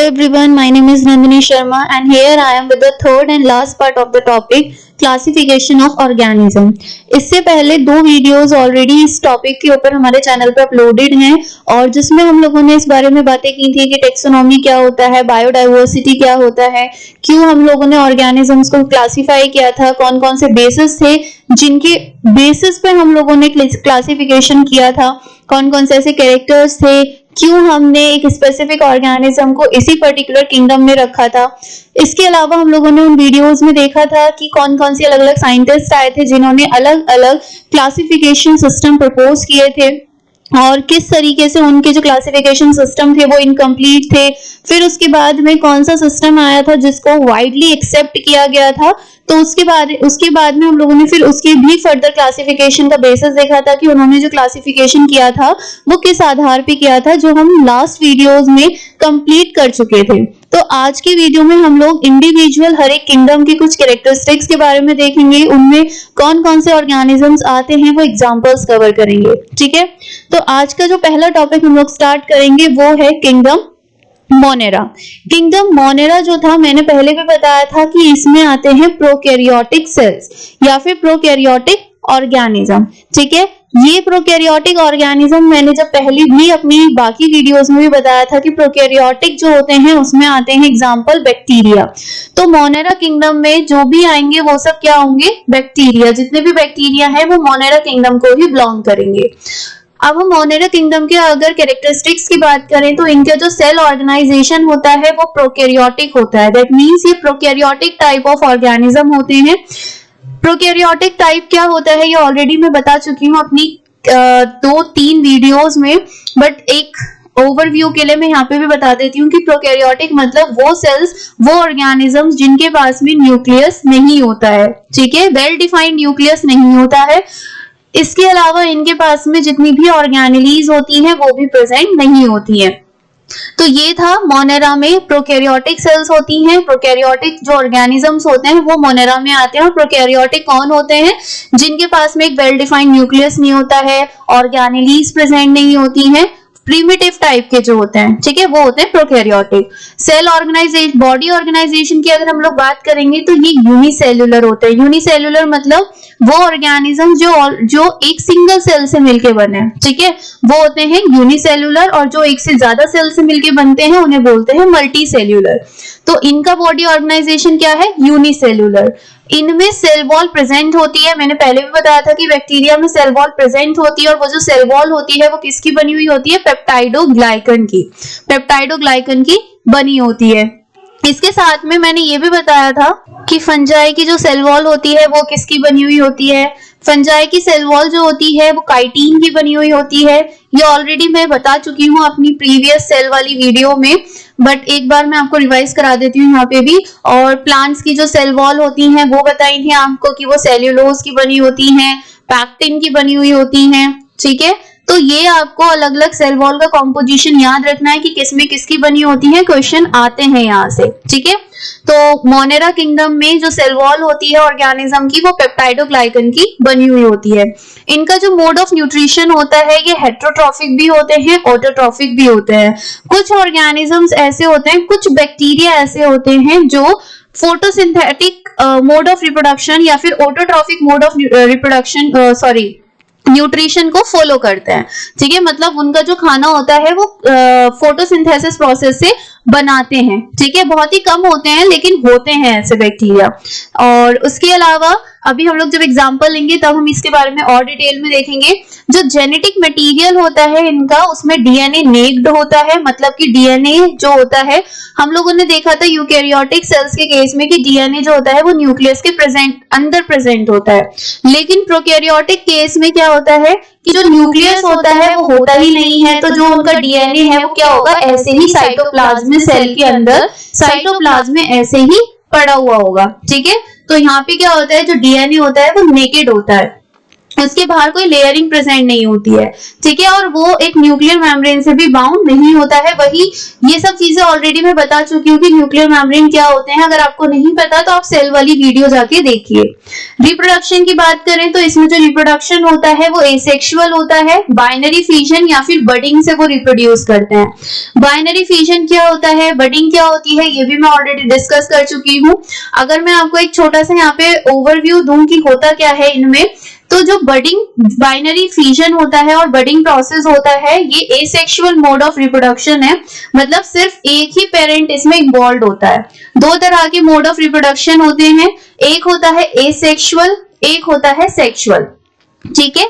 everyone, my name is Nandini Sharma and here I am with the third and last part of the topic classification of organism. इससे पहले दो videos already इस topic के ऊपर हमारे channel पर uploaded हैं और जिसमें हम लोगों ने इस बारे में बातें की थी कि टेक्सोनॉमी क्या होता है, बायोडाइवर्सिटी क्या होता है, क्यों हम लोगों ने ऑर्गेनिजम्स को क्लासिफाई किया था, कौन कौन से बेसिस थे जिनके बेसिस पे हम लोगों ने क्लासिफिकेशन किया था, कौन कौन से ऐसे कैरेक्टर्स थे, क्यों हमने एक स्पेसिफिक ऑर्गेनिज्म को इसी पर्टिकुलर किंगडम में रखा था। इसके अलावा हम लोगों ने उन वीडियोस में देखा था कि कौन कौन से अलग अलग साइंटिस्ट आए थे जिन्होंने अलग अलग क्लासिफिकेशन सिस्टम प्रपोज किए थे और किस तरीके से उनके जो क्लासिफिकेशन सिस्टम थे वो इनकम्प्लीट थे। फिर उसके बाद में कौन सा सिस्टम आया था जिसको वाइडली एक्सेप्ट किया गया था, तो उसके बाद में हम लोगों ने फिर उसकी भी फर्दर क्लासिफिकेशन का बेसिस देखा था कि उन्होंने जो क्लासिफिकेशन किया था वो किस आधार पे किया था, जो हम लास्ट वीडियोस में कंप्लीट कर चुके थे। तो आज की वीडियो में हम लोग इंडिविजुअल हर एक किंगडम की कुछ कैरेक्टरिस्टिक्स के बारे में देखेंगे, उनमें कौन कौन से ऑर्गेनिजम्स आते हैं वो एग्जांपल्स कवर करेंगे। ठीक है, तो आज का जो पहला टॉपिक हम लोग स्टार्ट करेंगे वो है किंगडम मोनेरा। किंगडम मोनेरा जो था, मैंने पहले भी बताया था कि इसमें आते हैं प्रोकैरियोटिक सेल्स या फिर प्रोकैरियोटिक ऑर्गेनिज्म। ठीक है, ये प्रोकैरियोटिक ऑर्गेनिज्म मैंने जब पहले भी अपनी बाकी वीडियोस में भी बताया था कि प्रोकैरियोटिक जो होते हैं उसमें आते हैं एग्जांपल बैक्टीरिया। तो मोनेरा किंगडम में जो भी आएंगे वो सब क्या होंगे, बैक्टीरिया। जितने भी बैक्टीरिया है वो मोनेरा किंगडम को ही बिलोंग करेंगे। अब हम मोनेरा किंगडम के अगर कैरेक्टरिस्टिक्स की बात करें तो इनका जो सेल ऑर्गेनाइजेशन होता है वो प्रोकैरियोटिक होता है। दैट मींस ये प्रोकैरियोटिक टाइप ऑफ ऑर्गेनिज्म होते हैं। प्रोकैरियोटिक टाइप क्या होता है ये ऑलरेडी मैं बता चुकी हूँ अपनी 2-3 वीडियोस में, बट एक ओवरव्यू के लिए मैं यहाँ पे भी बता देती हूँ कि प्रोकैरियोटिक मतलब वो सेल्स, वो ऑर्गेनिजम्स जिनके पास में न्यूक्लियस नहीं होता है। ठीक है, वेल डिफाइंड न्यूक्लियस नहीं होता है। इसके अलावा इनके पास में जितनी भी ऑर्गेनेलीज होती हैं वो भी प्रेजेंट नहीं होती हैं। तो ये था मोनेरा में प्रोकैरियोटिक सेल्स होती हैं। प्रोकैरियोटिक जो ऑर्गेनिजम्स होते हैं वो मोनेरा में आते हैं। और प्रोकैरियोटिक कौन होते हैं, जिनके पास में एक वेल डिफाइंड न्यूक्लियस नहीं होता है, ऑर्गेनेलीज प्रेजेंट नहीं होती हैं, प्रिमिटिव टाइप के जो होते हैं, ठीक है, वो होते हैं prokaryotic. Cell organisation, body organisation की अगर हम लोग बात करेंगे तो ये यूनिसेल्युलर होते हैं। यूनिसेल्युलर मतलब वो ऑर्गेनिज्म जो एक सिंगल सेल से मिलके बने, ठीक है, वो होते हैं यूनिसेल्युलर। और जो एक से ज्यादा सेल से मिलके बनते हैं उन्हें बोलते हैं मल्टीसेल्युलर। तो इनका बॉडी ऑर्गेनाइजेशन क्या है, यूनिसेल्युलर। इनमें सेल वॉल प्रेजेंट होती है। मैंने पहले भी बताया था कि बैक्टीरिया में सेल वॉल प्रेजेंट होती है और वो जो सेल वॉल होती है वो किसकी बनी हुई होती है, पेप्टाइडोग्लाइकन की बनी होती है। इसके साथ में मैंने ये भी बताया था कि फंजाई की जो सेल वॉल होती है वो किसकी बनी हुई होती है, फंजाई की सेल वॉल जो होती है वो काइटिन की बनी हुई होती है। ये ऑलरेडी मैं बता चुकी हूँ अपनी प्रीवियस सेल वाली वीडियो में, बट एक बार मैं आपको रिवाइज करा देती हूँ यहाँ पे भी। और प्लांट्स की जो सेल वॉल होती हैं वो बताई थी आपको कि वो सेल्यूलोज की बनी होती हैं, पैक्टिन की बनी हुई होती हैं। ठीक है, तो ये आपको अलग अलग सेल वॉल का कॉम्पोजिशन याद रखना है कि किसमें किसकी बनी होती है, क्वेश्चन आते हैं यहाँ से। ठीक है, तो मोनेरा किंगडम में जो सेल वॉल होती है ऑर्गेनिज्म की वो पेप्टाइडोग्लाइकन की बनी हुई होती है। इनका जो मोड ऑफ न्यूट्रिशन होता है ये हेटेरोट्रॉफिक भी होते हैं, ऑटोट्रॉफिक भी होते हैं। कुछ ऑर्गेनिजम्स ऐसे होते हैं, कुछ बैक्टीरिया ऐसे होते हैं जो फोटोसिंथेटिक मोड ऑफ रिप्रोडक्शन या फिर autotrophic mode of reproduction nutrition को फॉलो करते हैं। ठीक है, मतलब उनका जो खाना होता है वो फोटोसिंथेसिस प्रोसेस से बनाते हैं। ठीक है, बहुत ही कम होते हैं लेकिन होते हैं ऐसे बैक्टीरिया। और उसके अलावा अभी हम लोग जब एग्जांपल लेंगे तब हम इसके बारे में और डिटेल में देखेंगे। जो जेनेटिक मटेरियल होता है इनका, उसमें डीएनए नेक्ड होता है, मतलब कि डीएनए जो होता है, हम लोगों ने देखा था यूकैरियोटिक सेल्स के केस में कि डीएनए जो होता है वो न्यूक्लियस के अंदर प्रेजेंट होता है। लेकिन प्रोकैरियोटिक केस में क्या होता है कि जो न्यूक्लियस होता है वो होता ही नहीं है, तो जो उनका डीएनए है वो क्या होगा, ऐसे ही साइटोप्लाज्म, सेल के अंदर साइटोप्लाज्म में ऐसे ही पड़ा हुआ होगा। ठीक है, तो यहाँ पे क्या होता है, जो डीएनए होता है वो नेकेड होता है। उसके बाहर कोई लेयरिंग प्रेजेंट नहीं होती है, ठीक है, और वो एक न्यूक्लियर मेम्ब्रेन से भी बाउंड नहीं होता है। वही ये सब चीजें ऑलरेडी मैं बता चुकी हूँ कि न्यूक्लियर मेम्ब्रेन क्या होते हैं। अगर आपको नहीं पता तो आप सेल वाली वीडियो जाके देखिए। रिप्रोडक्शन की बात करें तो इसमें जो रिप्रोडक्शन होता है वो एसेक्सुअल होता है। बाइनरी फिजन या फिर बडिंग से वो रिप्रोड्यूस करते हैं। बाइनरी फिजन क्या होता है, बडिंग क्या होती है, ये भी मैं ऑलरेडी डिस्कस कर चुकी हूँ। अगर मैं आपको एक छोटा सा यहाँ पे ओवरव्यू दूं कि होता क्या है इनमें, तो जो बडिंग बाइनरी फिजन होता है और बडिंग प्रोसेस होता है, ये एसेक्सुअल मोड ऑफ रिप्रोडक्शन है। मतलब सिर्फ एक ही पेरेंट इसमें इन्वॉल्व होता है। दो तरह के मोड ऑफ रिप्रोडक्शन होते हैं, एक होता है एसेक्सुअल, एक होता है सेक्सुअल, ठीक है।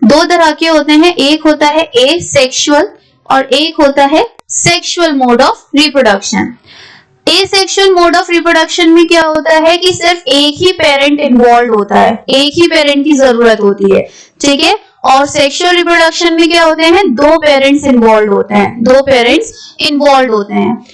दो तरह के होते हैं, एक होता है एसेक्सुअल और एक होता है sexual mode of reproduction. Asexual mode of reproduction में क्या होता है कि सिर्फ एक ही पेरेंट इन्वॉल्व होता है, एक ही पेरेंट की जरूरत होती है, ठीक है। और सेक्सुअल रिप्रोडक्शन में क्या होते हैं, दो पेरेंट्स इन्वॉल्व होते हैं, दो पेरेंट्स इन्वॉल्व होते हैं।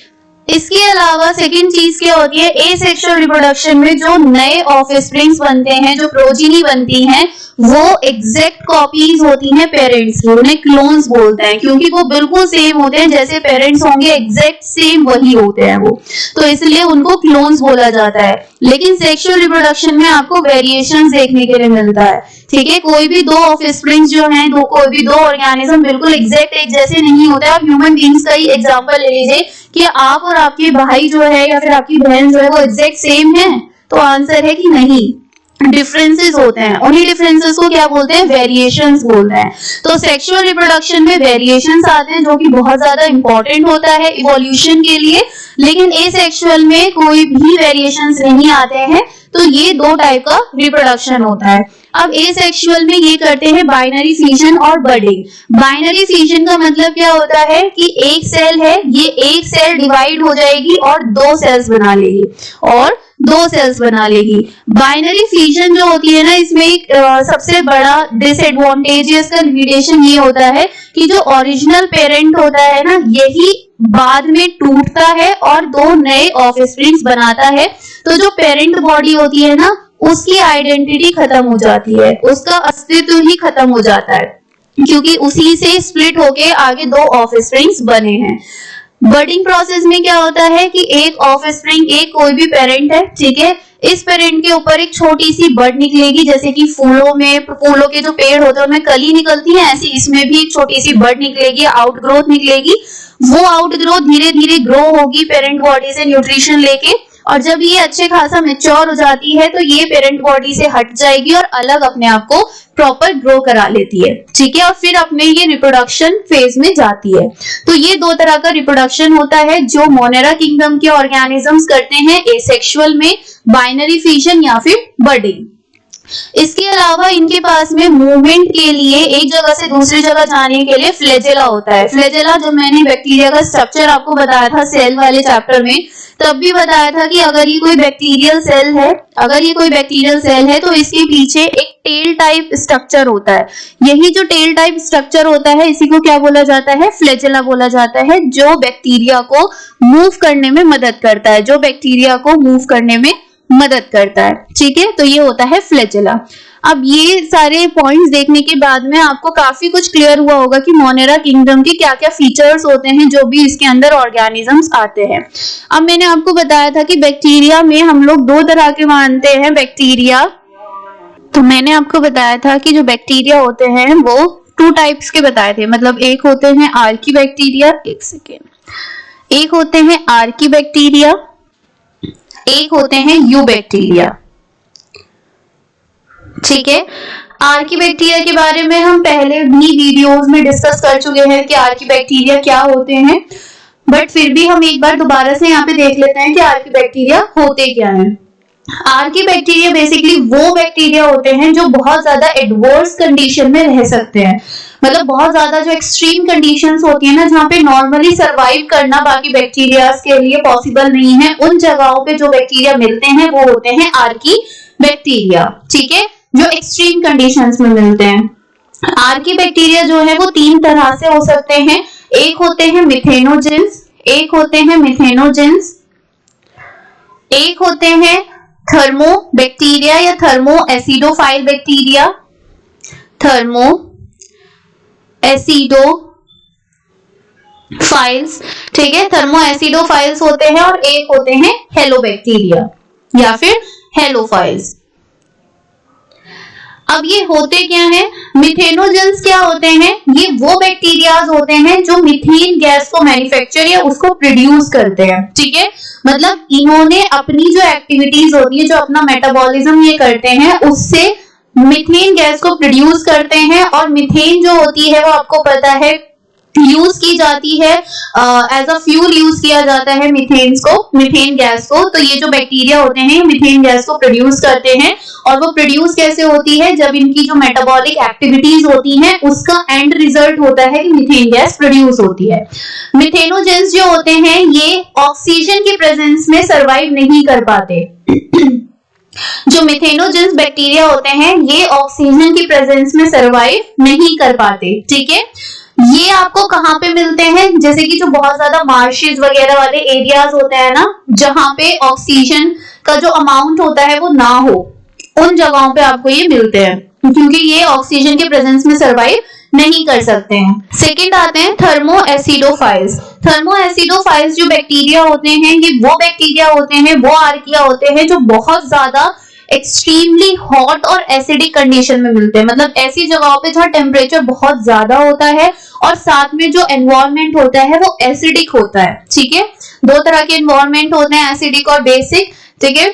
इसके अलावा सेकंड चीज क्या होती है, एसेक्सुअल रिप्रोडक्शन में जो नए ऑफस्प्रिंग्स बनते हैं, जो प्रोजीनी बनती हैं, वो एग्जैक्ट कॉपीज होती हैं पेरेंट्स की, उन्हें क्लोन्स बोलते हैं, क्योंकि वो बिल्कुल सेम होते हैं जैसे पेरेंट्स होंगे, एग्जैक्ट सेम वही होते हैं वो, तो इसलिए उनको क्लोन्स बोला जाता है। लेकिन सेक्सुअल रिप्रोडक्शन में आपको वेरिएशंस देखने के लिए मिलता है, ठीक है। कोई भी दो ऑफस्प्रिंग्स जो हैं, कोई भी दो ऑर्गेनिज्म बिल्कुल एग्जैक्ट एक जैसे नहीं होते। आप ह्यूमन बींग्स का ही एग्जांपल ले लीजिए कि आप और आपके भाई जो है या फिर आपकी बहन जो है वो एग्जैक्ट सेम है, तो आंसर है कि नहीं, डिफरेंसेस होते हैं। उन्हीं डिफरेंसेस को क्या बोलते हैं, वेरिएशंस बोलते हैं। तो सेक्सुअल रिप्रोडक्शन में वेरिएशंस आते हैं जो कि बहुत ज्यादा इंपॉर्टेंट होता है इवोल्यूशन के लिए। लेकिन एसेक्सुअल में कोई भी वेरिएशंस नहीं आते हैं। तो ये दो टाइप का रिप्रोडक्शन होता है। अब एसेक्सुअल में ये करते हैं बाइनरी फिजन और बडिंग। बाइनरी फिजन का मतलब क्या होता है कि एक सेल है, ये एक सेल डिवाइड हो जाएगी और दो सेल्स बना लेगी, और दो सेल्स बना लेगी। बाइनरी फिजन जो होती है ना, इसमें एक सबसे बड़ा डिसएडवांटेजेस का लिमिटेशन ये होता है कि जो ओरिजिनल पेरेंट होता है ना, यही बाद में टूटता है और दो नए ऑफस्प्रिंग्स बनाता है। तो जो पेरेंट बॉडी होती है ना, उसकी आइडेंटिटी खत्म हो जाती है, उसका अस्तित्व ही खत्म हो जाता है, क्योंकि उसी से स्प्लिट होके आगे दो ऑफस्प्रिंग्स बने हैं। बडिंग प्रोसेस में क्या होता है कि एक ऑफस्प्रिंग, एक कोई भी पेरेंट है, ठीक है, इस पेरेंट के ऊपर एक छोटी सी बड निकलेगी, जैसे कि फूलों के जो पेड़ होते हैं उनमें कली निकलती है, ऐसी इसमें भी एक छोटी सी बड निकलेगी, आउटग्रोथ निकलेगी। वो आउटग्रोथ धीरे धीरे ग्रो होगी पेरेंट बॉडी से न्यूट्रिशन लेके, और जब ये अच्छे खासा मैच्योर हो जाती है तो ये पेरेंट बॉडी से हट जाएगी और अलग अपने आप को प्रॉपर ग्रो करा लेती है, ठीक है, और फिर अपने ये रिप्रोडक्शन फेज में जाती है। तो ये दो तरह का रिप्रोडक्शन होता है जो मोनेरा किंगडम के ऑर्गेनिजम्स करते हैं, एसेक्सुअल में बाइनरी फिजन या फिर बडिंग। इसके अलावा इनके पास में मूवमेंट के लिए, एक जगह से दूसरी जगह जाने के लिए फ्लैजेला होता है। फ्लैजेला जो मैंने बैक्टीरिया का स्ट्रक्चर आपको बताया था सेल वाले चैप्टर में, तब भी बताया था कि अगर ये कोई बैक्टीरियल सेल है, तो इसके पीछे एक टेल टाइप स्ट्रक्चर होता है। यही जो टेल टाइप स्ट्रक्चर होता है, इसी को क्या बोला जाता है, फ्लैजेला बोला जाता है, जो बैक्टीरिया को मूव करने में मदद करता है, ठीक है। तो ये होता है फ्लैजेला। अब ये सारे पॉइंट्स देखने के बाद में आपको काफी कुछ क्लियर हुआ होगा कि मोनेरा किंगडम के क्या क्या फीचर्स होते हैं जो भी इसके अंदर ऑर्गेनिजम्स आते हैं। अब मैंने आपको बताया था कि बैक्टीरिया में हम लोग दो तरह के मानते हैं बैक्टीरिया। तो मैंने आपको बताया था कि जो बैक्टीरिया होते हैं वो टू टाइप्स के बताए थे, मतलब एक होते हैं आर्की बैक्टीरिया, एक होते हैं आर्की बैक्टीरिया, एक होते हैं यू बैक्टीरिया, ठीक है। आर्की बैक्टीरिया के बारे में हम पहले भी वीडियोस में डिस्कस कर चुके हैं कि आर्की बैक्टीरिया क्या होते हैं, बट फिर भी हम एक बार दोबारा से यहाँ पे देख लेते हैं कि आर्की बैक्टीरिया होते क्या हैं। आर्की बैक्टीरिया बेसिकली वो बैक्टीरिया होते हैं जो बहुत ज्यादा एडवर्स कंडीशन में रह सकते हैं, मतलब बहुत ज्यादा जो एक्सट्रीम कंडीशंस होती है ना, जहाँ पे नॉर्मली सरवाइव करना बाकी बैक्टीरियाज के लिए पॉसिबल नहीं है, उन जगहों पे जो बैक्टीरिया मिलते हैं वो होते हैं आर्की बैक्टीरिया, ठीक है, जो एक्सट्रीम कंडीशंस में मिलते हैं। आर्की बैक्टीरिया जो है वो तीन तरह से हो सकते हैं, एक होते हैं मिथेनोजेंस, एक होते हैं थर्मो बैक्टीरिया या thermo acidophile bacteria, thermo acidophiles, ठीक है, थर्मो एसिडोफाइल्स होते हैं और एक होते हैं हेलोबैक्टीरिया या फिर हेलोफाइल्स। अब ये होते क्या है, मिथेनोजेंस क्या होते हैं, ये वो बैक्टीरियाज होते हैं जो मीथेन गैस को मैन्युफैक्चर या उसको प्रोड्यूस करते हैं, ठीक है, मतलब इन्होंने अपनी जो एक्टिविटीज होती है, जो अपना मेटाबॉलिज्म ये करते हैं, उससे मीथेन गैस को प्रोड्यूस करते हैं। और मीथेन जो होती है वो आपको पता है यूज की जाती है, एज अ फ्यूल यूज किया जाता है मीथेन गैस को। तो ये जो बैक्टीरिया होते हैं मीथेन गैस को प्रोड्यूस करते हैं, और वो प्रोड्यूस कैसे होती है, जब इनकी जो मेटाबॉलिक एक्टिविटीज होती हैं उसका एंड रिजल्ट होता है कि मीथेन गैस प्रोड्यूस होती है। मिथेनोजेंस जो होते हैं ये ऑक्सीजन के प्रेजेंस में सर्वाइव नहीं कर पाते। जो मिथेनोजेंस बैक्टीरिया होते हैं ये ऑक्सीजन की प्रेजेंस में सर्वाइव नहीं कर पाते, ठीक है। ये आपको कहाँ पे मिलते हैं, जैसे कि जो बहुत ज्यादा मार्शेस वगैरह वाले एरियाज होते हैं ना, जहां पे ऑक्सीजन का जो अमाउंट होता है वो ना हो, उन जगहों पे आपको ये मिलते हैं, क्योंकि ये ऑक्सीजन के प्रेजेंस में सर्वाइव नहीं कर सकते हैं। सेकंड आते हैं थर्मो एसिडोफाइल्स। थर्मो एसिडोफाइल्स जो बैक्टीरिया होते हैं ये वो बैक्टीरिया होते हैं, वो आर्किया होते हैं जो बहुत ज्यादा एक्सट्रीमली हॉट और एसिडिक कंडीशन में मिलते हैं, मतलब ऐसी जगहों पे जहां टेम्परेचर बहुत ज्यादा होता है और साथ में जो एनवायरनमेंट होता है वो एसिडिक होता है, ठीक है। दो तरह के एनवायरनमेंट होते हैं, एसिडिक और बेसिक, ठीक है।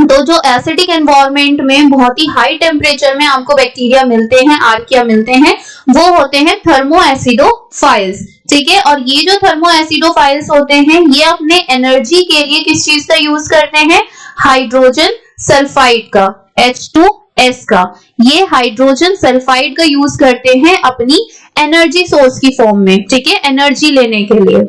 तो जो एसिडिक एनवायरनमेंट में बहुत ही हाई टेम्परेचर में आपको बैक्टीरिया मिलते हैं, आर्किया मिलते हैं, वो होते हैं थर्मो एसिडोफाइल्स, ठीक है। और ये जो थर्मो एसिडोफाइल्स होते हैं ये अपने एनर्जी के लिए किस चीज का यूज करते हैं, हाइड्रोजन सल्फाइड का, H2S का, ये हाइड्रोजन सल्फाइड का यूज करते हैं अपनी एनर्जी सोर्स की फॉर्म में, ठीक है, एनर्जी लेने के लिए।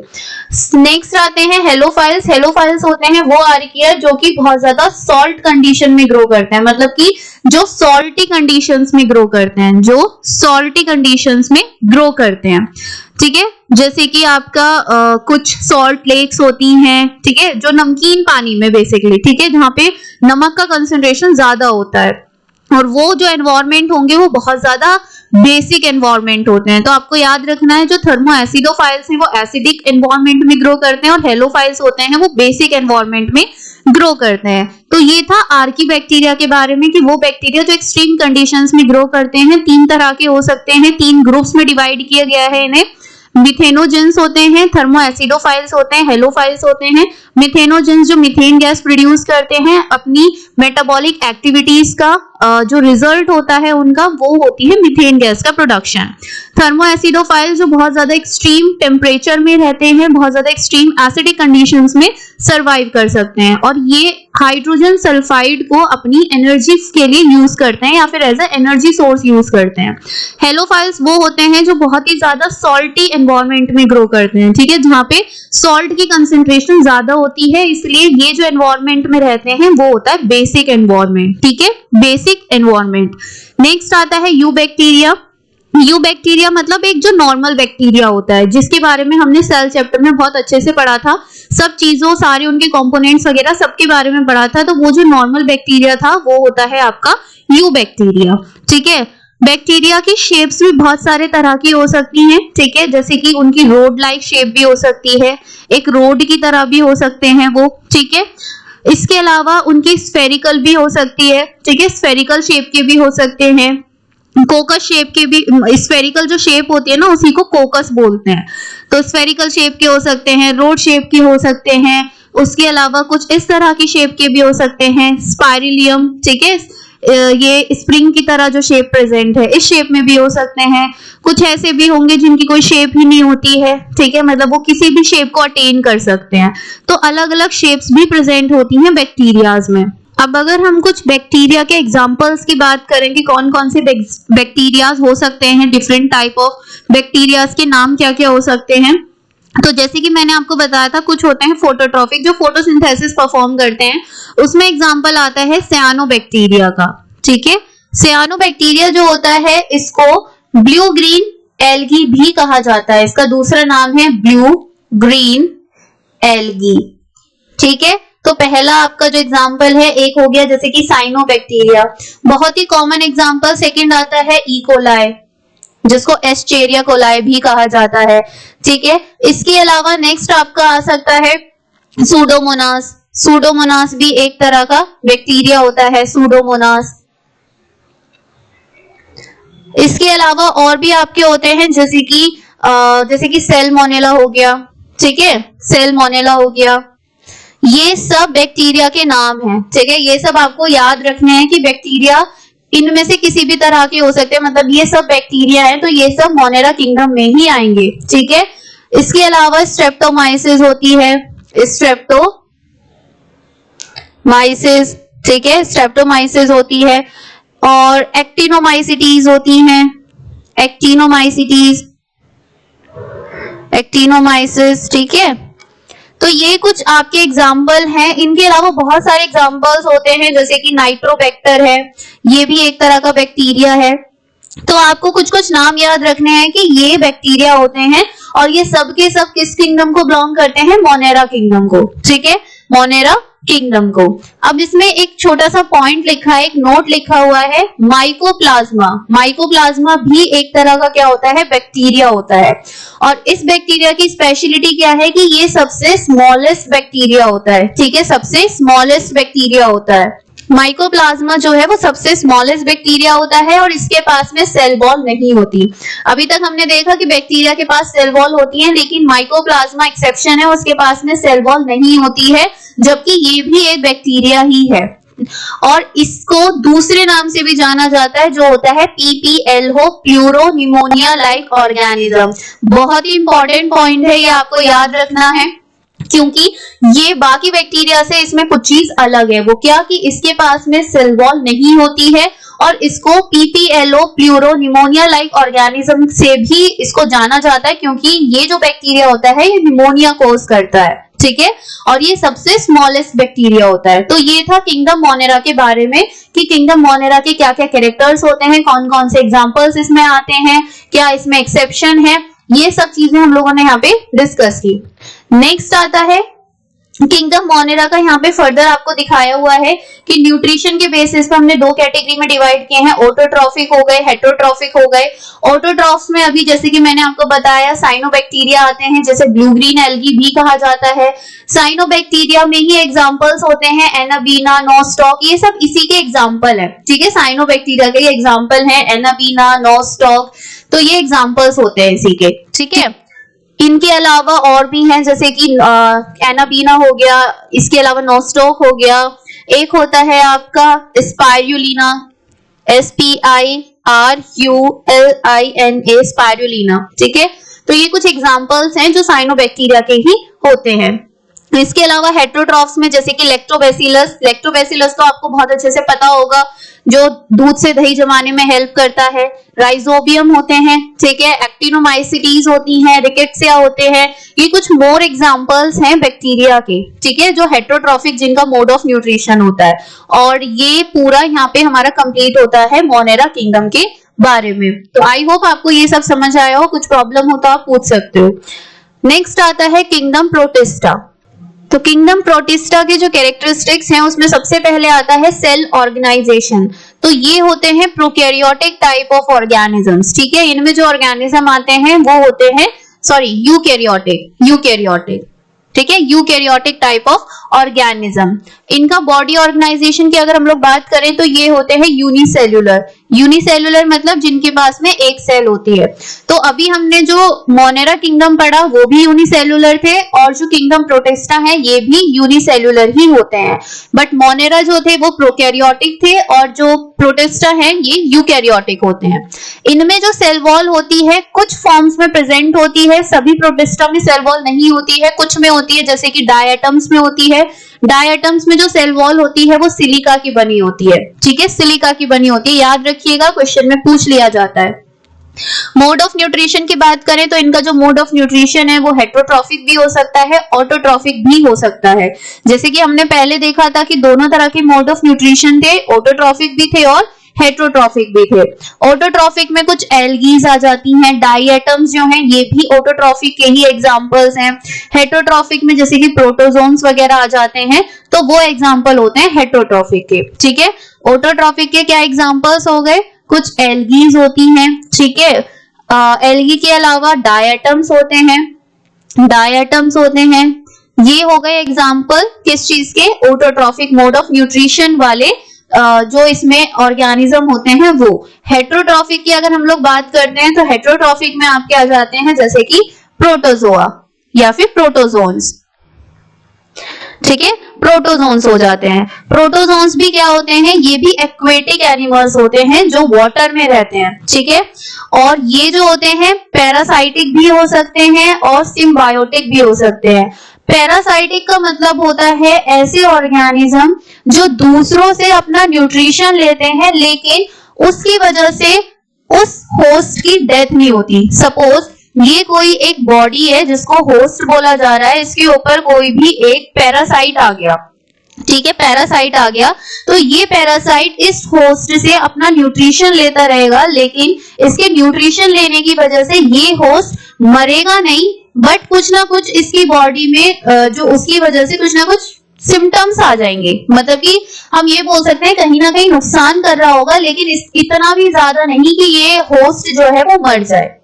नेक्स्ट आते हैं हेलोफाइल्स। हेलोफाइल्स होते हैं वो आर्किया जो कि बहुत ज्यादा सॉल्ट कंडीशन में ग्रो करते हैं, मतलब कि जो सॉल्टी कंडीशंस में ग्रो करते हैं, जो सॉल्टी कंडीशंस में ग्रो करते हैं, ठीक है। जैसे कि आपका कुछ सॉल्ट लेक्स होती हैं, ठीक है, जो नमकीन पानी में बेसिकली, ठीक है, जहां पे नमक का कंसंट्रेशन ज्यादा होता है, और वो जो एनवायरनमेंट होंगे वो बहुत ज्यादा बेसिक एनवायरनमेंट होते हैं। तो आपको याद रखना है जो थर्मो एसिडोफाइल्स हैं वो एसिडिक एनवायरनमेंट में ग्रो करते हैं, और हेलोफाइल्स होते हैं वो बेसिक एनवायरनमेंट में ग्रो करते हैं। तो ये था आर्की बैक्टीरिया के बारे में कि वो बैक्टीरिया जो एक्सट्रीम कंडीशंस में ग्रो करते हैं, तीन तरह के हो सकते हैं, तीन ग्रुप्स में डिवाइड किया गया है इन्हें। मिथेनोजेंस होते हैं, थर्मो एसिडोफाइल्स होते हैं, हेलोफाइल्स होते हैं। मिथेनोजेंस जो मीथेन गैस प्रोड्यूस करते हैं अपनी मेटाबॉलिक एक्टिविटीज का जो रिजल्ट होता है उनका, वो होती है मीथेन गैस का प्रोडक्शन। थर्मो एसिडोफाइल्स जो बहुत ज्यादा एक्सट्रीम टेम्परेचर में रहते हैं, बहुत ज्यादा एक्सट्रीम एसिडिक कंडीशंस में सर्वाइव कर सकते हैं, और ये हाइड्रोजन सल्फाइड को अपनी एनर्जी के लिए यूज करते हैं या फिर as a energy source use करते हैं। हेलोफाइल्स वो होते हैं जो बहुत ही ज्यादा सॉल्टी एनवायरनमेंट में ग्रो करते हैं, ठीक है, जहां पे सॉल्ट की कंसेंट्रेशन ज्यादा होती है, इसलिए ये जो एनवायरनमेंट में रहते हैं वो होता है बेसिक एनवायरनमेंट, ठीक है, बेसिक एनवायरनमेंट। नेक्स्ट आता है यू बैक्टीरिया। यू बैक्टीरिया मतलब एक जो नॉर्मल बैक्टीरिया होता है, जिसके बारे में हमने सेल चैप्टर में बहुत अच्छे से पढ़ा था, सब चीजों, सारे उनके कंपोनेंट्स वगैरह सबके बारे में पढ़ा था। तो वो जो नॉर्मल बैक्टीरिया था वो होता है आपका यू बैक्टीरिया, ठीक है। बैक्टीरिया की शेप्स भी बहुत सारे तरह की हो सकती हैं, ठीक है, जैसे कि उनकी रोड लाइक शेप भी हो सकती है, एक रोड की तरह भी हो सकते हैं वो, ठीक है। इसके अलावा उनकी स्फेरिकल भी हो सकती है, ठीक है, स्फेरिकल शेप के भी हो सकते हैं, कोकस शेप के भी, स्फेरिकल जो शेप होती है ना उसी को कोकस बोलते हैं, तो स्फेरिकल शेप के हो सकते हैं, रोड शेप के हो सकते हैं, उसके अलावा कुछ इस तरह की शेप के भी हो सकते हैं, स्पाइरिलियम, ठीक है, ये स्प्रिंग की तरह जो शेप प्रेजेंट है इस शेप में भी हो सकते हैं। कुछ ऐसे भी होंगे जिनकी कोई शेप ही नहीं होती है, ठीक है, मतलब वो किसी भी शेप को अटेन कर सकते हैं। तो अलग अलग शेप्स भी प्रेजेंट होती हैं बैक्टीरियाज में। अब अगर हम कुछ बैक्टीरिया के एग्जांपल्स की बात करें कि कौन कौन से बैक्टीरियाज हो सकते हैं, डिफरेंट टाइप ऑफ बैक्टीरियाज के नाम क्या क्या हो सकते हैं, तो जैसे कि मैंने आपको बताया था कुछ होते हैं फोटोट्रॉफिक जो फोटोसिंथेसिस परफॉर्म करते हैं, उसमें एग्जांपल आता है सियानोबैक्टीरिया का, ठीक है। सियानोबैक्टीरिया जो होता है इसको ब्लू ग्रीन एल्गी भी कहा जाता है, इसका दूसरा नाम है ब्लू ग्रीन एल्गी, ठीक है। तो पहला आपका जो एग्जांपल है एक हो गया जैसे कि साइनोबैक्टीरिया, बहुत ही कॉमन एग्जांपल। सेकंड आता है ई कोलाई, जिसको एस्चेरिया कोलाई भी कहा जाता है, ठीक है। इसके अलावा नेक्स्ट आपका आ सकता है सूडोमोनास। सूडोमोनास भी एक तरह का बैक्टीरिया होता है, सूडोमोनास। इसके अलावा और भी आपके होते हैं जैसे कि सेलमोनेला हो गया, ठीक है, सेलमोनेला हो गया। ये सब बैक्टीरिया के नाम हैं, ठीक है। ये सब आपको याद रखने हैं कि बैक्टीरिया इनमें से किसी भी तरह के हो सकते हैं, मतलब ये सब बैक्टीरिया है तो ये सब मोनेरा किंगडम में ही आएंगे, ठीक है। इसके अलावा स्ट्रेप्टोमाइसिस होती है, स्ट्रेप्टोमाइसिस, ठीक है, स्ट्रेप्टोमाइसिस होती है। और एक्टिनोमाइसिटीज होती हैं, एक्टिनोमाइसिस, ठीक है। तो ये कुछ आपके एग्जाम्पल हैं। इनके अलावा बहुत सारे एग्जाम्पल्स होते हैं जैसे कि नाइट्रोबैक्टर है, ये भी एक तरह का बैक्टीरिया है। तो आपको कुछ कुछ नाम याद रखने हैं कि ये बैक्टीरिया होते हैं और ये सब के सब किस किंगडम को बिलोंग करते हैं, मोनेरा किंगडम को, ठीक है, मोनेरा किंगडम को। अब इसमें एक छोटा सा पॉइंट लिखा है, एक नोट लिखा हुआ है, माइकोप्लाज्मा। माइकोप्लाज्मा भी एक तरह का क्या होता है, बैक्टीरिया होता है। और इस बैक्टीरिया की स्पेशलिटी क्या है कि ये सबसे स्मॉलेस्ट बैक्टीरिया होता है, ठीक है, सबसे स्मॉलेस्ट बैक्टीरिया होता है। माइकोप्लाज्मा जो है वो सबसे स्मॉलेस्ट बैक्टीरिया होता है और इसके पास में सेल वॉल नहीं होती। अभी तक हमने देखा कि बैक्टीरिया के पास सेल वॉल होती है, लेकिन माइकोप्लाज्मा एक्सेप्शन है, उसके पास में सेल वॉल नहीं होती है, जबकि ये भी एक बैक्टीरिया ही है। और इसको दूसरे नाम से भी जाना जाता है जो होता है PPLO, प्लूरोनिमोनिया लाइक ऑर्गेनिज्म। बहुत ही इंपॉर्टेंट पॉइंट है, ये आपको याद रखना है, क्योंकि ये बाकी बैक्टीरिया से इसमें कुछ चीज अलग है। वो क्या कि इसके पास में सेल वॉल नहीं होती है और इसको PPLO, प्लूरोनिमोनिया लाइक ऑर्गेनिज्म से भी इसको जाना जाता है, क्योंकि ये जो बैक्टीरिया होता है ये निमोनिया कोज करता है, ठीक है, और ये सबसे स्मॉलेस्ट बैक्टीरिया होता है। तो ये था किंगडम मोनेरा के बारे में कि किंगडम मोनेरा के क्या क्या कैरेक्टर्स होते हैं, कौन कौन से एग्जांपल्स इसमें आते हैं, क्या इसमें एक्सेप्शन है, ये सब चीजें हम लोगों ने यहाँ पे डिस्कस की। नेक्स्ट आता है किंगडम मोनेरा का, यहाँ पे फर्दर आपको दिखाया हुआ है कि न्यूट्रिशन के बेसिस पे हमने दो कैटेगरी में डिवाइड किए हैं, ऑटोट्रॉफिक हो गए, हेटरोट्रॉफिक हो गए। ऑटोट्रॉफ्स में अभी जैसे कि मैंने आपको बताया साइनोबैक्टीरिया आते हैं, जैसे ब्लू ग्रीन एल्गी भी कहा जाता है। साइनोबैक्टीरिया में ही एग्जांपल्स होते हैं एनाबीना, नोस्टॉक, ये सब इसी के एग्जांपल है, ठीक है, साइनोबैक्टीरिया के एग्जांपल है एनाबीना, नोस्टॉक, तो ये एग्जांपल्स होते हैं इसी के, ठीक है। इनके अलावा और भी हैं जैसे कि एनाबीना हो गया, इसके अलावा नोस्टॉक हो गया, एक होता है आपका स्पाइरुलिना, SPIRULINA, स्पाइरुलिना, ठीक है। तो ये कुछ एग्जांपल्स हैं जो साइनोबैक्टीरिया के ही होते हैं। इसके अलावा हेटरोट्रॉफ्स में जैसे कि लैक्टोबैसिलस, लैक्टोबैसिलस तो आपको बहुत अच्छे से पता होगा, जो दूध से दही जमाने में हेल्प करता है। राइजोबियम होते हैं, ठीक है, एक्टिनोमाइसिटीज होती हैं, रिकेट्सिया होते हैं। ये कुछ मोर एग्जांपल्स हैं बैक्टीरिया के, ठीक है, जो हेटरोट्रॉफिक, जिनका मोड ऑफ न्यूट्रिशन होता है। और ये पूरा यहाँ पे हमारा कंप्लीट होता है मोनेरा किंगडम के बारे में। तो आई होप आपको ये सब समझ आया हो, कुछ प्रॉब्लम हो तो आप पूछ सकते हो। नेक्स्ट आता है किंगडम प्रोटिस्टा। तो किंगडम प्रोटिस्टा के जो कैरेक्टरिस्टिक्स हैं उसमें सबसे पहले आता है सेल ऑर्गेनाइजेशन। तो ये होते हैं प्रोकैरियोटिक टाइप ऑफ ऑर्गेनिजम्स, ठीक है। इनमें जो ऑर्गेनिज्म आते हैं वो होते हैं यूकैरियोटिक, ठीक है, यूकैरियोटिक टाइप ऑफ ऑर्गेनिज्म। इनका बॉडी ऑर्गेनाइजेशन की अगर हम लोग बात करें तो ये होते हैं यूनिसेल्युलर मतलब जिनके पास में एक सेल होती है। तो अभी हमने जो मोनेरा किंगडम पढ़ा वो भी यूनिसेल्युलर थे, और जो किंगडम प्रोटिस्टा है ये भी यूनिसेल्युलर ही होते हैं। बट मोनेरा जो थे वो प्रोकैरियोटिक थे और जो प्रोटिस्टा है ये यूकैरियोटिक होते हैं। इनमें जो सेल वॉल होती है कुछ फॉर्म्स में प्रेजेंट होती है, सभी प्रोटिस्टा में सेल वॉल नहीं होती है, कुछ में होती है, जैसे कि डायटम्स में होती है। डायटम्स में जो सेल वॉल होती है वो सिलिका की बनी होती है, ठीक है, सिलिका की बनी होती है, याद रखिएगा, क्वेश्चन में पूछ लिया जाता है। मोड ऑफ न्यूट्रिशन की बात करें तो इनका जो मोड ऑफ न्यूट्रिशन है वो हेटरोट्रॉफिक भी हो सकता है, ऑटोट्रॉफिक भी हो सकता है। जैसे कि हमने पहले देखा था कि दोनों तरह के मोड ऑफ न्यूट्रिशन थे, ऑटोट्रॉफिक भी थे और हेटरोट्रॉफिक भी थे। ऑटोट्रॉफिक में कुछ एल्गीज आ जाती हैं, डाइएटम्स जो हैं ये भी ऑटोट्रॉफिक के ही एग्जांपल्स हैं। हेटरोट्रॉफिक में जैसे कि प्रोटोजोन्स वगैरह आ जाते हैं, तो वो एग्जांपल होते हैं हेटरोट्रॉफिक के। ठीक है, ऑटोट्रॉफिक के क्या एग्जांपल्स हो गए, कुछ एल्गीज होती हैं। ठीक है, एल्गी के अलावा डाइएटम्स होते हैं, ये हो गए एग्जांपल किस चीज के, ऑटोट्रॉफिक मोड ऑफ न्यूट्रिशन वाले जो इसमें ऑर्गेनिज्म होते हैं वो। हेटरोट्रॉफिक की अगर हम लोग बात करते हैं तो हेटरोट्रॉफिक में आपके आ जाते हैं जैसे कि प्रोटोजोआ या फिर प्रोटोजोन्स। ठीक है, प्रोटोजोन्स हो जाते हैं। प्रोटोजोन्स भी क्या होते हैं, ये भी एक्वेटिक एनिमल्स होते हैं जो वाटर में रहते हैं। ठीक है, और ये जो होते हैं पैरासाइटिक भी हो सकते हैं और सिम्बायोटिक भी हो सकते हैं। पैरासाइटिक का मतलब होता है ऐसे ऑर्गेनिज्म जो दूसरों से अपना न्यूट्रिशन लेते हैं लेकिन उसकी वजह से उस होस्ट की डेथ नहीं होती। सपोज ये कोई एक बॉडी है जिसको होस्ट बोला जा रहा है, इसके ऊपर कोई भी एक पैरासाइट आ गया। ठीक है, पैरासाइट आ गया तो ये पैरासाइट इस होस्ट से अपना न्यूट्रिशन लेता रहेगा, लेकिन इसके न्यूट्रिशन लेने की वजह से ये होस्ट मरेगा नहीं, बट कुछ ना कुछ इसकी बॉडी में जो उसकी वजह से कुछ ना कुछ सिम्टम्स आ जाएंगे। मतलब कि हम ये बोल सकते हैं कहीं ना कहीं नुकसान कर रहा होगा, लेकिन इतना भी ज्यादा नहीं कि ये होस्ट जो है वो मर जाए।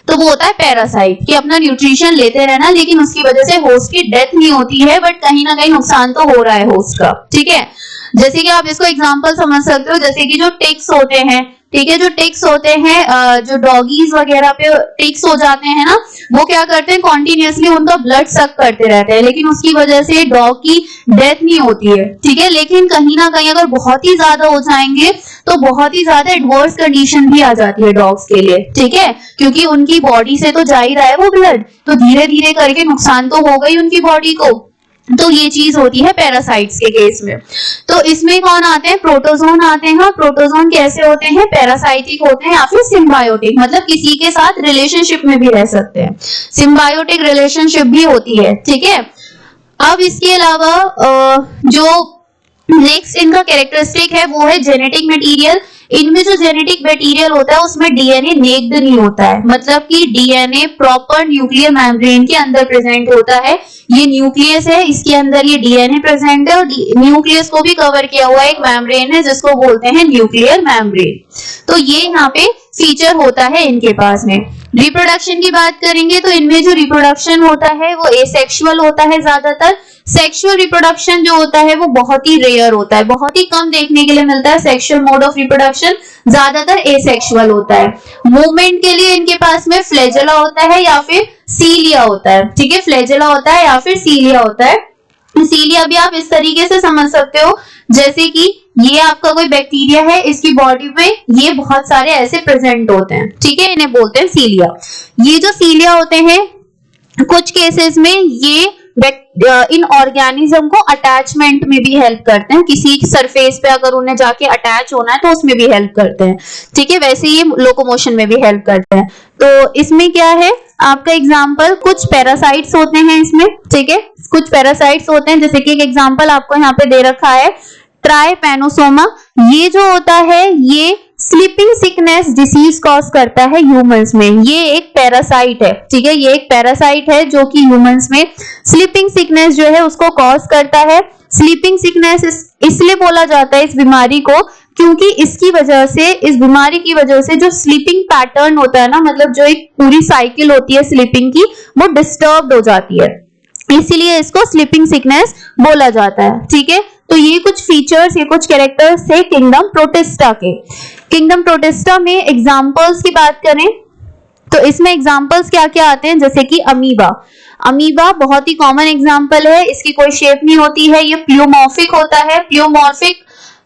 तो वो होता है पैरासाइट, कि अपना न्यूट्रिशन लेते रहना लेकिन उसकी वजह से होस्ट की डेथ नहीं होती है, बट कहीं ना कहीं नुकसान तो हो रहा है होस्ट का। ठीक है, जैसे कि आप इसको एग्जांपल समझ सकते हो, जैसे कि जो टिक्स होते हैं, ठीक है, जो टिक्स होते हैं, जो डॉगीज वगैरह पे टिक्स हो जाते हैं ना, वो क्या करते हैं, कॉन्टिन्यूसली उनका ब्लड सक करते रहते हैं, लेकिन उसकी वजह से डॉग की डेथ नहीं होती है। ठीक है, लेकिन कहीं ना कहीं अगर बहुत ही ज्यादा हो जाएंगे तो बहुत ही ज्यादा एडवर्स कंडीशन भी आ जाती है डॉग्स के लिए। ठीक है, क्योंकि उनकी बॉडी से तो जा ही रहा है वो ब्लड, तो धीरे धीरे करके नुकसान तो होगा ही उनकी बॉडी को। तो ये चीज होती है पैरासाइट्स के केस में। तो इसमें कौन आते हैं, प्रोटोजोन आते हैं। प्रोटोजोन कैसे होते हैं, पैरासाइटिक होते हैं या फिर सिम्बायोटिक, मतलब किसी के साथ रिलेशनशिप में भी रह सकते हैं, सिम्बायोटिक रिलेशनशिप भी होती है। ठीक है, अब इसके अलावा जो नेक्स्ट इनका कैरेक्टरिस्टिक है वो है जेनेटिक मटेरियल। इनमें जो जेनेटिक मटेरियल होता है उसमें डीएनए नेक्ड नहीं होता है, मतलब कि डीएनए प्रॉपर न्यूक्लियर मेम्ब्रेन के अंदर प्रेजेंट होता है। ये न्यूक्लियस है, इसके अंदर ये डीएनए प्रेजेंट है और न्यूक्लियस को भी कवर किया हुआ एक मेम्ब्रेन है जिसको बोलते हैं न्यूक्लियर मेम्ब्रेन। तो ये यहाँ पे फीचर होता है इनके पास में। रिप्रोडक्शन की बात करेंगे तो इनमें जो रिप्रोडक्शन होता है वो एसेक्सुअल होता है ज्यादातर। सेक्सुअल रिप्रोडक्शन जो होता है वो बहुत ही रेयर होता है, बहुत ही कम देखने के लिए मिलता है। सेक्सुअल मोड ऑफ रिप्रोडक्शन ज्यादातर एसेक्सुअल होता है। मूवमेंट के लिए इनके पास में फ्लैजेला होता है या फिर सीलिया होता है। ठीक है, फ्लैजेला होता है या फिर सीलिया होता है। सीलिया भी आप इस तरीके से समझ सकते हो जैसे कि ये आपका कोई बैक्टीरिया है, इसकी बॉडी में ये बहुत सारे ऐसे प्रेजेंट होते हैं। ठीक है, इन्हें बोलते हैं सीलिया। ये जो सीलिया होते हैं कुछ केसेस में ये इन ऑर्गेनिज्म को अटैचमेंट में भी हेल्प करते हैं, किसी सरफेस पे अगर उन्हें जाके अटैच होना है तो उसमें भी हेल्प करते हैं। ठीक है, वैसे ये लोकोमोशन में भी हेल्प करते हैं। तो इसमें क्या है आपका एग्जांपल, कुछ पैरासाइट्स होते हैं इसमें। ठीक है, कुछ पैरासाइट्स होते हैं, जैसे कि एक एग्जांपल आपको यहाँ पे दे रखा है ट्राइपैनोसोमा। ये जो होता है ये स्लीपिंग सिकनेस डिसीज कॉज करता है ह्यूमंस में। ये एक पैरासाइट है। ठीक है, ये एक पैरासाइट है जो कि ह्यूमंस में स्लीपिंग सिकनेस जो है उसको कॉज करता है। स्लीपिंग सिकनेस इसलिए बोला जाता है इस बीमारी को क्योंकि इसकी वजह से, इस बीमारी की वजह से जो स्लीपिंग पैटर्न होता है ना, मतलब जो एक पूरी साइकिल होती है स्लीपिंग की, वो डिस्टर्ब हो जाती है, इसीलिए इसको स्लीपिंग सिकनेस बोला जाता है। ठीक है, तो ये कुछ फीचर्स, ये कुछ कैरेक्टर्स थे किंगडम प्रोटिस्टा के। किंगडम प्रोटिस्टा में एग्जांपल्स की बात करें तो इसमें एग्जांपल्स क्या क्या आते हैं, जैसे कि अमीबा। अमीबा बहुत ही कॉमन एग्जांपल है, इसकी कोई शेप नहीं होती है, ये प्ल्यूमॉर्फिक होता है। प्ल्यूमॉर्फिक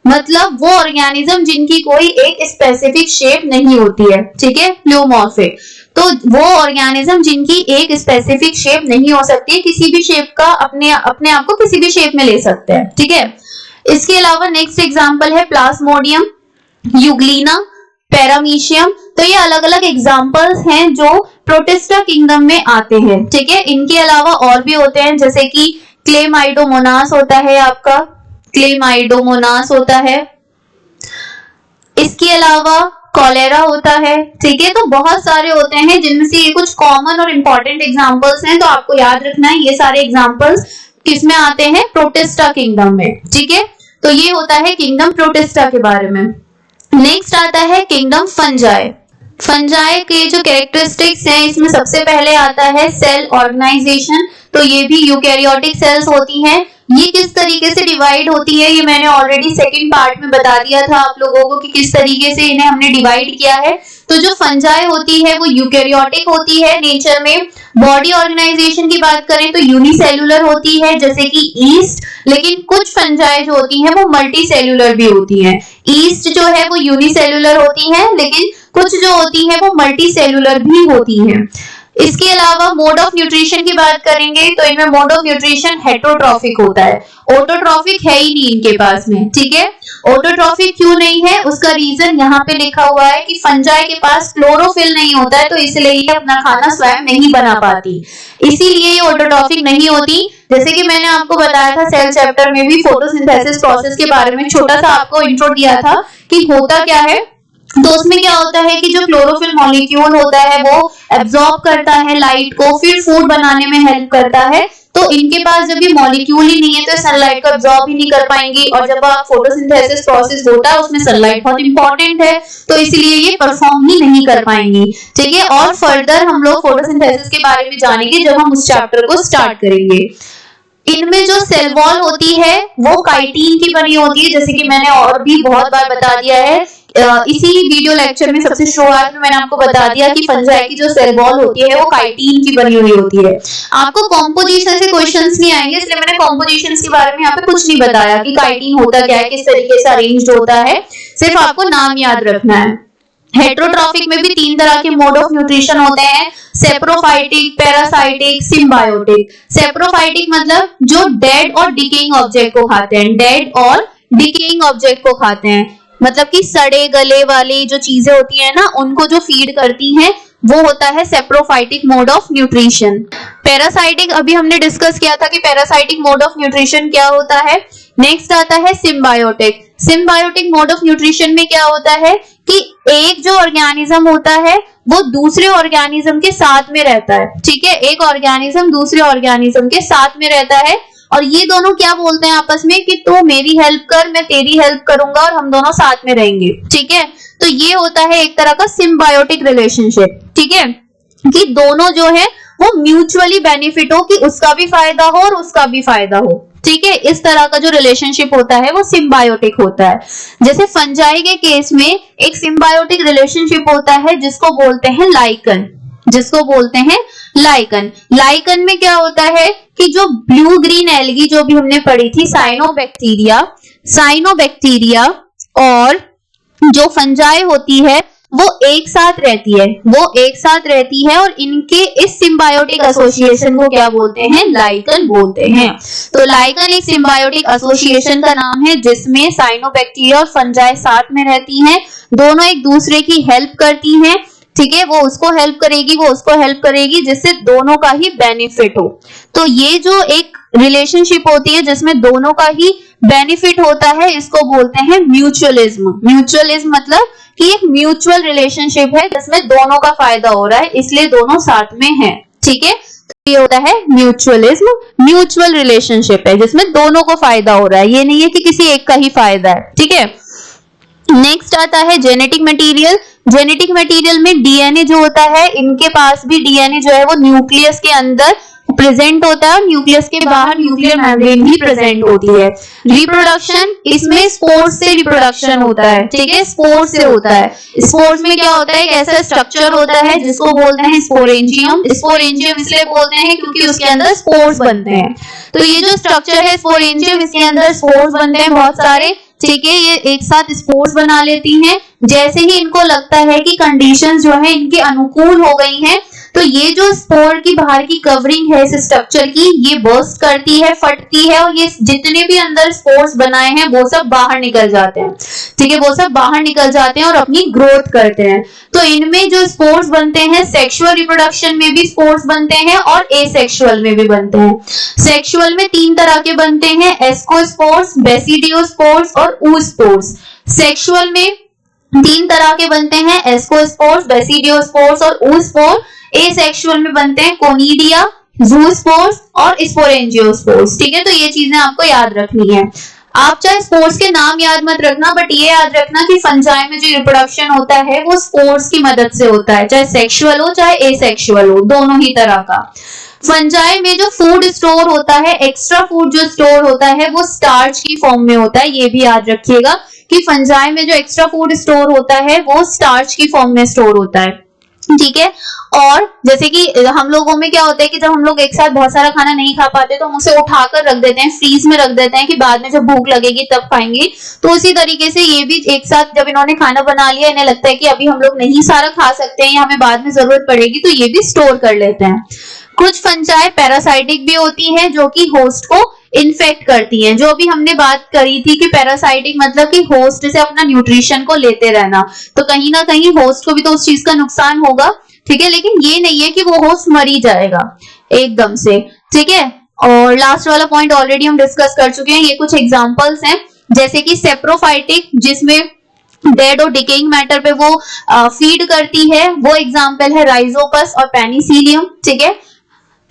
मतलब वो ऑर्गेनिज्म जिनकी कोई एक स्पेसिफिक शेप नहीं होती है। ठीक है, प्ल्यूमॉर्फिक तो वो ऑर्गेनिज्म जिनकी एक स्पेसिफिक शेप नहीं हो सकती, किसी भी शेप का अपने आप को किसी भी शेप में ले सकते हैं। ठीक है, इसके अलावा नेक्स्ट एग्जांपल है प्लाज्मोडियम, यूग्लिना, पैरामीशियम, तो ये अलग अलग एग्जाम्पल्स हैं जो प्रोटिस्टा किंगडम में आते हैं, ठीक है। इनके अलावा और भी होते हैं, जैसे कि क्लेमाइडोमोनास होता है, आपका क्लेमाइडोमोनास होता है। इसके अलावा कॉलेरा होता है, ठीक है। तो बहुत सारे होते हैं जिनमें से ये कुछ कॉमन और इंपॉर्टेंट एग्जांपल्स हैं, तो आपको याद रखना है ये सारे एग्जांपल्स किसमें आते हैं, प्रोटिस्टा किंगडम में, ठीक है। तो ये होता है किंगडम प्रोटिस्टा के बारे में। नेक्स्ट आता है किंगडम फंजाई। फंजाई के जो कैरेक्टरिस्टिक्स हैं, इसमें सबसे पहले आता है सेल ऑर्गेनाइजेशन। तो ये भी यूकैरियोटिक सेल्स होती हैं। ये किस तरीके से डिवाइड होती है, ये मैंने ऑलरेडी सेकंड पार्ट में बता दिया था आप लोगों को कि किस तरीके से इन्हें हमने डिवाइड किया है। तो जो फंजाई होती है वो यूकैरियोटिक होती है नेचर में। बॉडी ऑर्गेनाइजेशन की बात करें तो यूनिसेल्युलर होती है, जैसे कि ईस्ट। लेकिन कुछ फंजाई जो होती हैं वो मल्टी सेल्युलर भी होती हैं। ईस्ट जो है वो यूनिसेल्युलर होती है, लेकिन कुछ जो होती है वो मल्टी सेल्युलर भी होती है। इसके अलावा मोड ऑफ न्यूट्रिशन की बात करेंगे तो इनमें मोड ऑफ न्यूट्रिशन हेटेरोट्रॉफिक होता है, ऑटोट्रॉफिक है ही नहीं इनके पास में, ठीक है। ऑटोट्रॉफिक क्यों नहीं है, उसका रीजन यहाँ पे लिखा हुआ है कि फंजाई के पास क्लोरोफिल नहीं होता है, तो इसलिए ये अपना खाना स्वयं नहीं बना पाती, इसीलिए ये ऑटोट्रॉफिक नहीं होती। जैसे कि मैंने आपको बताया था सेल चैप्टर में भी फोटोसिंथेसिस प्रोसेस के बारे में छोटा सा आपको इंट्रो दिया था कि होता क्या है। तो उसमें क्या होता है कि जो क्लोरोफिल मॉलिक्यूल होता है वो एब्जॉर्ब करता है लाइट को, फिर फूड बनाने में हेल्प करता है। तो इनके पास जब ये मॉलिक्यूल ही नहीं है तो सनलाइट को एब्जॉर्ब ही नहीं कर पाएंगी, और जब आप फोटोसिंथेसिस प्रोसेस होता है उसमें सनलाइट बहुत इंपॉर्टेंट है, तो इसलिए ये परफॉर्म ही नहीं कर पाएंगी, ठीक है। और फर्दर हम लोग फोटोसिंथेसिस के बारे में जानेंगे जब हम उस चैप्टर को स्टार्ट करेंगे। इनमें जो सेल वॉल होती है वो काइटिन की बनी होती है, जैसे कि मैंने और भी बहुत बार बता दिया है। इसी वीडियो लेक्चर में सबसे शुरुआत में मैंने आपको बता दिया कि फंजाई की जो सेल वॉल होती है वो काइटिन की बनी हुई होती है। आपको कॉम्पोजिशन से क्वेश्चंस नहीं आएंगे, इसलिए मैंने कॉम्पोजिशन के बारे में यहाँ पे कुछ नहीं बताया कि काइटिन होता क्या है, किस तरीके से अरेंज्ड होता है, सिर्फ आपको नाम याद रखना है। हेटेरोट्रॉफिक में भी 3 तरह के मोड ऑफ न्यूट्रिशन होते हैं, सेप्रोफाइटिक, पैरासाइटिक, सिम्बायोटिक। सेप्रोफाइटिक मतलब जो डेड और डिकेइंग ऑब्जेक्ट को खाते हैं, डेड और डिकेइंग ऑब्जेक्ट को खाते हैं, मतलब कि सड़े गले वाली जो चीजें होती है ना उनको जो फीड करती हैं, वो होता है saprophytic mode of nutrition. Parasitic अभी हमने डिस्कस किया था कि पैरासाइटिक मोड ऑफ न्यूट्रिशन क्या होता है। नेक्स्ट आता है symbiotic. Symbiotic mode of nutrition में क्या होता है कि एक जो ऑर्गेनिज्म होता है वो दूसरे ऑर्गेनिज्म के साथ में रहता है, ठीक है। एक ऑर्गेनिज्म दूसरे ऑर्गेनिज्म के साथ में रहता है और ये दोनों क्या बोलते हैं आपस में कि तू मेरी हेल्प कर, मैं तेरी हेल्प करूंगा और हम दोनों साथ में रहेंगे, ठीक है। तो ये होता है एक तरह का सिम्बायोटिक रिलेशनशिप, ठीक है, कि दोनों जो है वो म्यूचुअली बेनिफिट हो, कि उसका भी फायदा हो और उसका भी फायदा हो, ठीक है। इस तरह का जो रिलेशनशिप होता है वो सिम्बायोटिक होता है। जैसे फंजाई के केस में एक सिम्बायोटिक रिलेशनशिप होता है जिसको बोलते हैं लाइकन, जिसको बोलते हैं लाइकन। लाइकन में क्या होता है कि जो ब्लू ग्रीन एल्गी जो भी हमने पढ़ी थी, साइनोबैक्टीरिया और जो फंजाई होती है वो एक साथ रहती है और इनके इस सिम्बायोटिक एसोसिएशन को क्या बोलते हैं, लाइकन बोलते हैं। तो लाइकन एक सिम्बायोटिक एसोसिएशन का नाम है जिसमें साइनोबैक्टीरिया और फंजाई साथ में रहती हैं, दोनों एक दूसरे की हेल्प करती हैं, ठीक है। वो उसको हेल्प करेगी, वो उसको हेल्प करेगी, जिससे दोनों का ही बेनिफिट हो। तो ये जो एक रिलेशनशिप होती है जिसमें दोनों का ही बेनिफिट होता है, इसको बोलते हैं म्यूचुअलिज्म। म्यूचुअलिज्म मतलब कि एक म्यूचुअल रिलेशनशिप है जिसमें दोनों का फायदा हो रहा है, इसलिए दोनों साथ में हैं, ठीक है। तो ये होता है म्यूचुअलिज्म। म्यूचुअल रिलेशनशिप है जिसमें दोनों को फायदा हो रहा है, ये नहीं है कि किसी एक का ही फायदा है, ठीक है। नेक्स्ट आता है जेनेटिक मटेरियल। जेनेटिक मटेरियल में डीएनए जो होता है, इनके पास भी डीएनए जो है वो न्यूक्लियस के अंदर प्रेजेंट होता है और न्यूक्लियस के बाहर न्यूक्लियर मेम्ब्रेन भी प्रेजेंट होती है। रिप्रोडक्शन, इसमें स्पोर्स से रिप्रोडक्शन होता है, ठीक है, स्पोर्स से होता है। स्पोर्स में क्या होता है, एक ऐसा स्ट्रक्चर होता है जिसको बोलते हैं स्पोरेंजियम। स्पोरेंजियम इसलिए बोलते हैं क्योंकि उसके अंदर स्पोर्स बनते हैं। तो ये जो स्ट्रक्चर है स्पोरेंजियम, इसके अंदर स्पोर्स बनते हैं बहुत सारे, ठीक है। ये एक साथ स्पोर्स बना लेती हैं। जैसे ही इनको लगता है कि कंडीशंस जो है इनके अनुकूल हो गई हैं, तो ये जो स्पोर की बाहर की कवरिंग है इस स्ट्रक्चर की, ये बर्स्ट करती है, फटती है, और ये जितने भी अंदर स्पोर्स बनाए हैं वो सब बाहर निकल जाते हैं। ठीक है, वो सब बाहर निकल जाते हैं और अपनी ग्रोथ करते हैं। तो इनमें जो स्पोर्स बनते हैं, सेक्सुअल रिप्रोडक्शन में भी स्पोर्स बनते हैं और एसेक्सुअल में भी बनते हैं। सेक्सुअल में 3 तरह के बनते हैं, एस्कोस्पोर्स, बेसिडियोस्पोर्स और oospores। सेक्सुअल में 3 तरह के बनते हैं, एस्कोस्पोर्स, बेसिडियोस्पोर्स और oospore। एसेक्सुअल में बनते हैं कोनिडिया, जूस्पोर्स और स्पोरेंजियोस्पोर्स। ठीक है, तो ये चीजें आपको याद रखनी है। आप चाहे स्पोर्स के नाम याद मत रखना, बट ये याद रखना कि फंजाई में जो रिप्रोडक्शन होता है वो स्पोर्स की मदद से होता है, चाहे सेक्सुअल हो चाहे एसेक्सुअल हो, दोनों ही तरह का। फंजाई में जो फूड स्टोर होता है, एक्स्ट्रा फूड जो स्टोर होता है वो स्टार्च की फॉर्म में होता है। ये भी याद रखिएगा कि फंजाई में जो एक्स्ट्रा फूड स्टोर होता है वो स्टार्च की फॉर्म में स्टोर होता है। ठीक है, और जैसे कि हम लोगों में क्या होता है कि जब हम लोग एक साथ बहुत सारा खाना नहीं खा पाते तो हम उसे उठाकर रख देते हैं, फ्रीज में रख देते हैं कि बाद में जब भूख लगेगी तब खाएंगे। तो उसी तरीके से ये भी एक साथ जब इन्होंने खाना बना लिया, इन्हें लगता है कि अभी हम लोग नहीं सारा खा सकते हैं या हमें बाद में जरूरत पड़ेगी, तो ये भी स्टोर कर लेते हैं। कुछ फंजाई पैरासाइटिक भी होती है जो कि होस्ट को इन्फेक्ट करती हैं। जो अभी हमने बात करी थी कि पैरासाइटिक मतलब कि होस्ट से अपना न्यूट्रिशन को लेते रहना, तो कहीं ना कहीं होस्ट को भी तो उस चीज का नुकसान होगा। ठीक है, लेकिन ये नहीं है कि वो होस्ट मर ही जाएगा एकदम से। ठीक है, और लास्ट वाला पॉइंट ऑलरेडी हम डिस्कस कर चुके हैं। ये कुछ एग्जांपल्स हैं, जैसे कि सेप्रोफाइटिक जिसमें डेड और डिकेइंग मैटर पे वो फीड करती है, वो एग्जांपल है राइजोपस और पेनिसिलियम। ठीक है,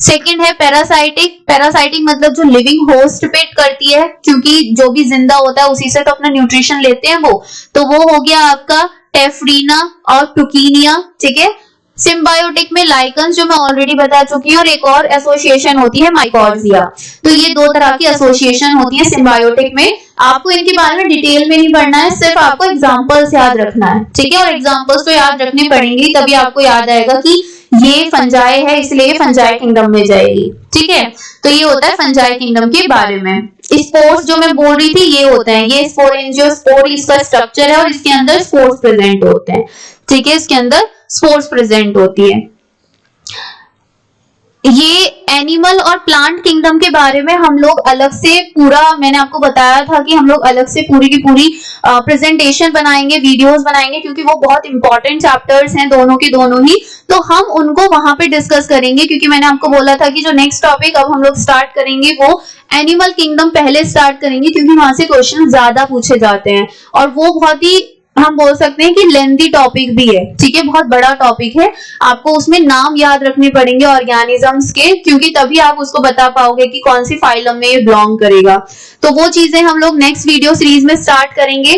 सेकेंड है पैरासाइटिक। पैरासाइटिक मतलब जो लिविंग होस्ट पे करती है, क्योंकि जो भी जिंदा होता है उसी से तो अपना न्यूट्रिशन लेते हैं वो, तो वो हो गया आपका टेफ्रीना और टुकीनिया। ठीक है, सिम्बायोटिक में लाइकन्स जो मैं ऑलरेडी बता चुकी हूँ, और एक और एसोसिएशन होती है माइकोर्जिया। तो ये 2 तरह की एसोसिएशन होती है सिम्बायोटिक में। आपको इनके बारे में डिटेल में नहीं पढ़ना है, सिर्फ आपको एग्जांपल्स याद रखना है। ठीक है, और एग्जांपल्स तो याद रखने पड़ेंगे, तभी आपको याद आएगा कि ये फंजाई है इसलिए फंजाई किंगडम में जाएगी। ठीक है, तो ये होता है फंजाई किंगडम के बारे में। स्पोर्स जो मैं बोल रही थी ये होते हैं, ये स्पोरेंजियोस्पोर इसका स्ट्रक्चर है और इसके अंदर स्पोर्स प्रेजेंट होते हैं। ठीक है, इसके अंदर स्पोर्स प्रेजेंट होती है। ये एनिमल और प्लांट किंगडम के बारे में हम लोग अलग से पूरा, मैंने आपको बताया था कि हम लोग अलग से पूरी की पूरी प्रेजेंटेशन बनाएंगे, वीडियोस बनाएंगे, क्योंकि वो बहुत इंपॉर्टेंट चैप्टर्स हैं दोनों के दोनों ही। तो हम उनको वहां पे डिस्कस करेंगे, क्योंकि मैंने आपको बोला था कि जो नेक्स्ट टॉपिक अब हम लोग स्टार्ट करेंगे वो एनिमल किंगडम पहले स्टार्ट करेंगे, क्योंकि वहां से क्वेश्चन ज्यादा पूछे जाते हैं और वो बहुत ही, हम बोल सकते हैं कि लेंथी टॉपिक भी है। ठीक है, बहुत बड़ा टॉपिक है, आपको उसमें नाम याद रखने पड़ेंगे ऑर्गेनिजम्स के, क्योंकि तभी आप उसको बता पाओगे कि कौन सी फाइलम में ये बिलोंग करेगा। तो वो चीजें हम लोग नेक्स्ट वीडियो सीरीज में स्टार्ट करेंगे।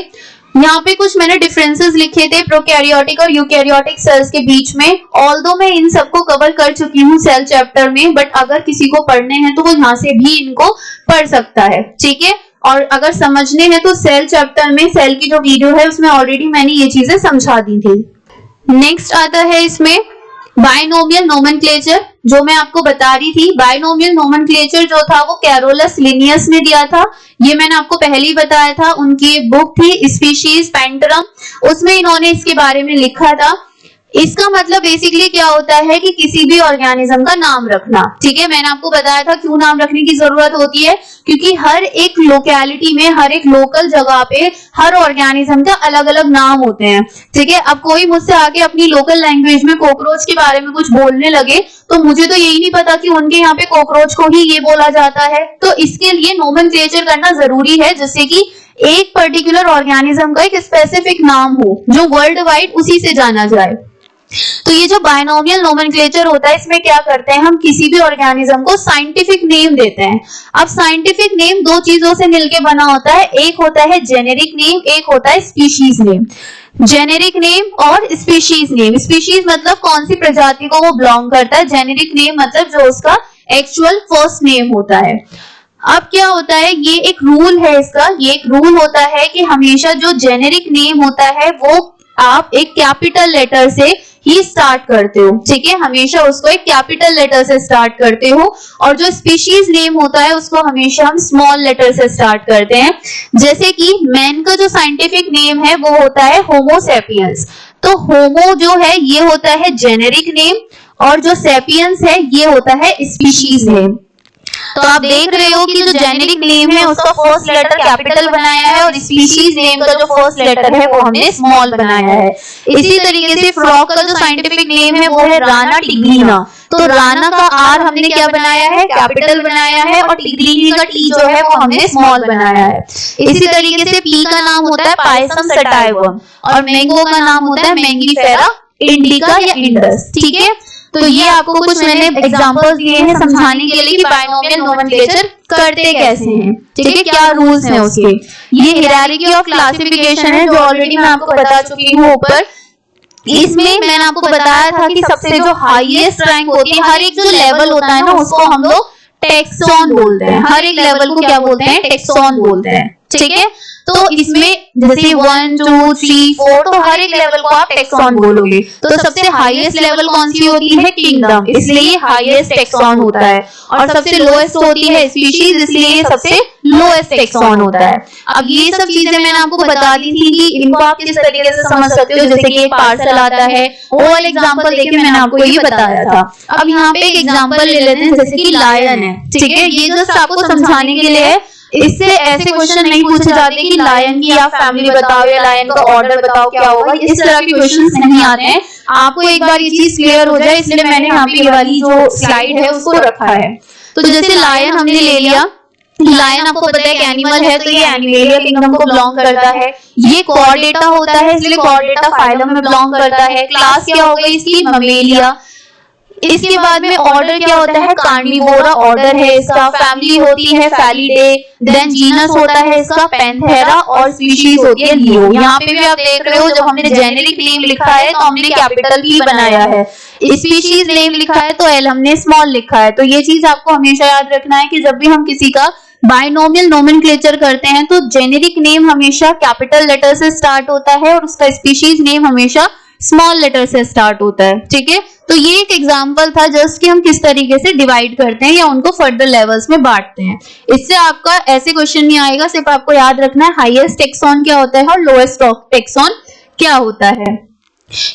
यहाँ पे कुछ मैंने डिफरेंसेस लिखे थे प्रोकैरियोटिक और यूकैरियोटिक सेल्स के बीच में। ऑल्दो मैं इन सबको कवर कर चुकी हूँ सेल चैप्टर में, बट अगर किसी को पढ़ने हैं तो वो यहाँ से भी इनको पढ़ सकता है। ठीक है, और अगर समझने हैं तो सेल चैप्टर में, सेल की जो वीडियो है उसमें ऑलरेडी मैंने ये चीजें समझा दी थी। नेक्स्ट आता है इसमें बाइनोमियल नोमेनक्लेचर, जो मैं आपको बता रही थी। बाइनोमियल नोमेनक्लेचर जो था वो कैरोलस लिनियस ने दिया था, ये मैंने आपको पहले ही बताया था। उनकी एक बुक थी स्पीशीज पेंटरम, उसमें इन्होंने इसके बारे में लिखा था। इसका मतलब बेसिकली क्या होता है कि किसी भी ऑर्गेनिज्म का नाम रखना। ठीक है, मैंने आपको बताया था क्यों नाम रखने की जरूरत होती है, क्योंकि हर एक लोकेलिटी में, हर एक लोकल जगह पे हर ऑर्गेनिज्म का अलग अलग नाम होते हैं। ठीक है, अब कोई मुझसे आके अपनी लोकल लैंग्वेज में कॉकरोच के बारे में कुछ बोलने लगे तो मुझे तो यही नहीं पता कि उनके यहाँ पे कॉकरोच को ही ये बोला जाता है। तो इसके लिए नोमेनक्लेचर करना जरूरी है, जिससे कि एक पर्टिकुलर ऑर्गेनिज्म का एक स्पेसिफिक नाम हो जो वर्ल्ड वाइड उसी से जाना जाए। तो ये जो बाइनोमियल नोमेनक्लेचर होता है, इसमें क्या करते हैं, हम किसी भी ऑर्गेनिज्म को साइंटिफिक नेम देते हैं। अब साइंटिफिक नेम 2 चीजों से मिलके बना होता है, एक होता है जेनेरिक नेम, एक होता है स्पीशीज नेम। जेनेरिक नेम और स्पीशीज नेम, स्पीशीज मतलब कौन सी प्रजाति को वो बिलोंग करता है, जेनेरिक नेम मतलब जो उसका एक्चुअल फर्स्ट नेम होता है। अब क्या होता है, ये एक रूल है इसका, ये एक रूल होता है कि हमेशा जो जेनेरिक नेम होता है वो आप एक कैपिटल लेटर से ही स्टार्ट करते हो। ठीक है, हमेशा उसको एक कैपिटल लेटर से स्टार्ट करते हो, और जो स्पीशीज नेम होता है उसको हमेशा हम स्मॉल लेटर से स्टार्ट करते हैं। जैसे कि मैन का जो साइंटिफिक नेम है वो होता है होमो सेपियंस, तो होमो जो है ये होता है जेनेरिक नेम, और जो सेपियंस है ये होता है स्पीशीज नेम। तो आप देख रहे हो कि जो जेनेरिक नेम है उसका फर्स्ट लेटर कैपिटल बनाया है और स्पीशीज नेम का जो फर्स्ट लेटर है वो हमने स्मॉल बनाया है। इसी तरीके से फ्रॉग का जो साइंटिफिक नेम है वो है राना टिग्रीना। तो राना का आर हमने क्या बनाया है, कैपिटल बनाया है, और टिग्रीनी का टी जो है वो हमने स्मॉल बनाया है। इसी तरीके से पी का नाम होता है पायसम सटाइवम और मैंगो का नाम होता है मैंगीफेरा इंडिका या इंडस। ठीक है, तो ये आपको कुछ मैंने एग्जांपल्स दिए हैं समझाने के लिए कि बायनोमियल नोमेनक्लेचर करते कैसे हैं। ठीक है, क्या रूल्स हैं उसके। ये हायरार्की ऑफ क्लासिफिकेशन है जो ऑलरेडी मैं आपको बता चुकी हूँ ऊपर। इसमें मैंने आपको बताया था कि सबसे जो हाईएस्ट रैंक होती है, हर एक जो लेवल होता है ना उसको हम लोग टेक्सॉन बोलते हैं। हर एक लेवल को क्या बोलते हैं, टेक्सॉन बोलते हैं। ठीक है, तो इसमें जैसे 1 2 3 4 तो हर एक लेवल को आप टेक्सॉन बोलोगे। तो सबसे हाईएस्ट लेवल कौन सी होती है, किंगडम, इसलिए ये हाईएस्ट टेक्सॉन होता है। और सबसे लोएस्ट होती है स्पीशीज, इसलिए ये सबसे लोएस्ट टेक्सॉन होता है। अब ये सब चीजें मैंने आपको बता दी थी कि इनको आप किस तरीके से समझ सकते हो। जैसे कि एक पार्सल आता है, वो वाला एग्जांपल देखिए मैंने आपको ये बताया था। अब यहाँ पे एक एग्जांपल ले लेते हैं, जैसे कि लायन है। ठीक है, ये जस्ट आपको समझाने के लिए है। इससे ऐसे क्वेश्चन नहीं पूछे जाते कि लायन की आप फैमिली बताओ या लायन का ऑर्डर बताओ क्या होगा, इस तरह के क्वेश्चंस नहीं आते हैं। आपको एक बार ये चीज क्लियर हो जाए, इसलिए मैंने यहाँ पे ये वाली जो स्लाइड है उसको रखा है। तो जैसे लायन हमने ले लिया, लायन आपको पता है कि एनिमल है, तो ये एनिमेलिया किंगडम को बिलोंग करता है। ये कॉर्डेटा होता है, इसलिए कॉर्डेटा फाइलम में बिलोंग करता है। क्लास क्या हो गई इसकी, ममेलिया। इसके बाद में ऑर्डर क्या होता है, कार्निवोरा ऑर्डर है इसका। फैमिली होती है फैलिडे, देन जीनस होता है इसका पैंथेरा, और स्पीशीज होती है लियो। यहाँ पे भी आप देख रहे हो जब हमने जेनेरिक नेम लिखा है तो हमने कैपिटल पी बनाया है, स्पीशीज नेम लिखा है तो एल हमने स्मॉल लिखा है। तो ये चीज आपको हमेशा याद रखना है कि जब भी हम किसी का बायनोमियल नोमेनक्लेचर करते हैं तो जेनेरिक नेम हमेशा कैपिटल लेटर से स्टार्ट होता है और उसका स्पीशीज नेम हमेशा स्मॉल लेटर से स्टार्ट होता है। ठीक है, तो ये एक एग्जांपल था जस्ट कि हम किस तरीके से डिवाइड करते हैं या उनको फर्दर लेवल्स में बांटते हैं। इससे आपका ऐसे क्वेश्चन नहीं आएगा, सिर्फ आपको याद रखना है हाईएस्ट टेक्सॉन क्या होता है और लोएस्ट टेक्सॉन क्या होता है।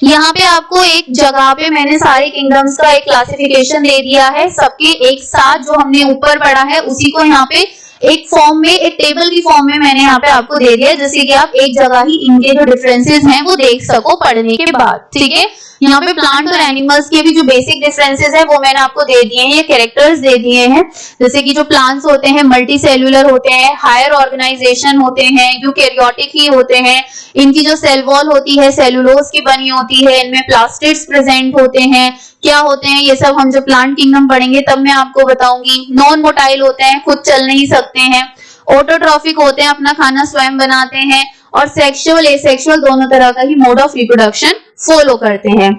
यहाँ पे आपको एक जगह पे मैंने सारे किंगडम्स का एक क्लासिफिकेशन दे दिया है, सबके एक साथ जो हमने ऊपर पढ़ा है उसी को यहाँ पे एक फॉर्म में, एक टेबल की फॉर्म में मैंने यहाँ पे आपको दे दिया है, जैसे कि आप एक जगह ही इनके जो डिफरेंसेस हैं वो देख सको पढ़ने के बाद। ठीक है, यहाँ पे प्लांट और एनिमल्स के भी जो बेसिक डिफरेंसेस है वो मैंने आपको दे दिए हैं, ये कैरेक्टर्स दे दिए हैं। जैसे कि जो प्लांट्स होते हैं मल्टी सेल्यूलर होते हैं, हायर ऑर्गेनाइजेशन होते हैं, यूकैरियोटिक ही होते हैं। इनकी जो सेल वॉल होती है सेलुलोज की बनी होती है, इनमें प्लास्टिड्स प्रेजेंट होते हैं। क्या होते हैं ये सब हम जब प्लांट किंगडम पढ़ेंगे तब मैं आपको बताऊंगी। नॉन मोटाइल होते हैं, खुद चल नहीं सकते हैं। ऑटोट्रॉफिक होते हैं, अपना खाना स्वयं बनाते हैं। और सेक्सुअल एसेक्सुअल दोनों तरह का ही मोड ऑफ रिप्रोडक्शन फॉलो करते हैं।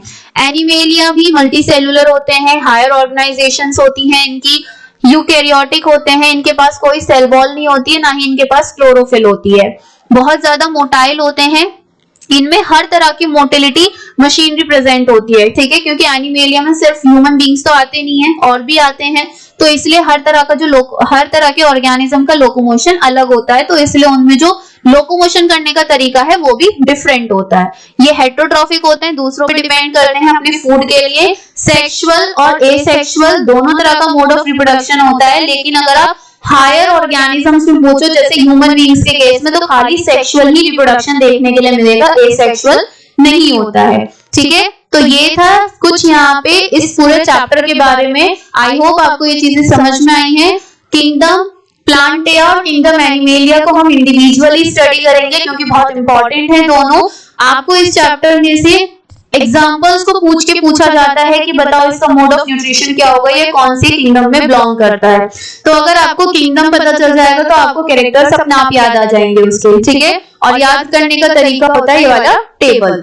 एनिमेलिया भी मल्टी सेल्यूलर होते हैं, हायर ऑर्गेनाइजेशंस होती हैं इनकी, यूकैरियोटिक होते हैं, इनके पास कोई सेल वॉल नहीं होती है, ना ही इनके पास क्लोरोफिल होती है। बहुत ज्यादा मोटाइल होते हैं, इनमें हर तरह की मोटिलिटी मशीनरी प्रेजेंट होती है। ठीक है, क्योंकि एनिमेलिया में सिर्फ ह्यूमन बींग्स तो आते नहीं है और भी आते हैं, तो इसलिए हर तरह का जो हर तरह के ऑर्गेनिज्म का लोकोमोशन अलग होता है, तो इसलिए उनमें जो लोकोमोशन करने का तरीका है वो भी डिफरेंट होता है। ये हेटेरोट्रॉफिक होते हैं, दूसरों पे डिपेंड करते हैं अपने फूड के लिए। सेक्सुअल और एसेक्सुअल दोनों तरह का मोड ऑफ रिप्रोडक्शन होता है, लेकिन अगर आप हायर ऑर्गेनिजम्स में पूछो जैसे ह्यूमन बींग्स के केस में तो खाली सेक्सुअल ही रिप्रोडक्शन देखने के लिए मिलेगा, एसेक्सुअल नहीं होता है। ठीक है, तो ये था कुछ यहाँ पे इस पूरे चैप्टर के बारे में। आई होप आपको ये चीजें समझ में आई हैं। किंगडम प्लांटेआ और किंगडम एनिमेलिया को हम इंडिविजुअली स्टडी करेंगे क्योंकि बहुत इंपॉर्टेंट है दोनों। आपको इस चैप्टर में से एग्जाम्पल्स को पूछ के पूछा जाता है कि बताओ इसका मोड ऑफ न्यूट्रिशन क्या होगा, ये कौन सी किंगडम में बिलोंग करता है। तो अगर आपको किंगडम पता चल जाएगा तो आपको कैरेक्टर्स अपने आप याद आ जाएंगे उसके। ठीक है, और याद करने का तरीका होता है ये वाला टेबल,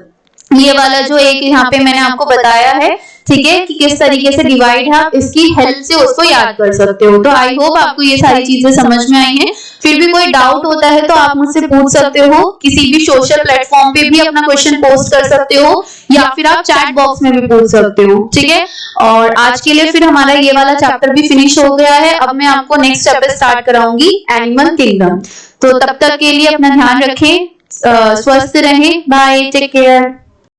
ये वाला जो एक यहाँ पे मैंने आपको बताया है। ठीक है, कि किस तरीके से डिवाइड है, आप इसकी हेल्प से उसको याद कर सकते हो। तो आई होप आपको ये सारी चीजें समझ में आई हैं। फिर भी कोई डाउट होता है तो आप मुझसे पूछ सकते हो, किसी भी सोशल प्लेटफॉर्म पे भी अपना क्वेश्चन पोस्ट कर सकते हो या फिर आप चैट बॉक्स में भी पूछ सकते हो। ठीक है, और आज के लिए फिर हमारा ये वाला चैप्टर भी फिनिश हो गया है। अब मैं आपको नेक्स्ट चैप्टर स्टार्ट कराऊंगी, एनिमल किंगडम। तो तब तक के लिए अपना ध्यान रखें, स्वस्थ रहें, बाय, टेक केयर।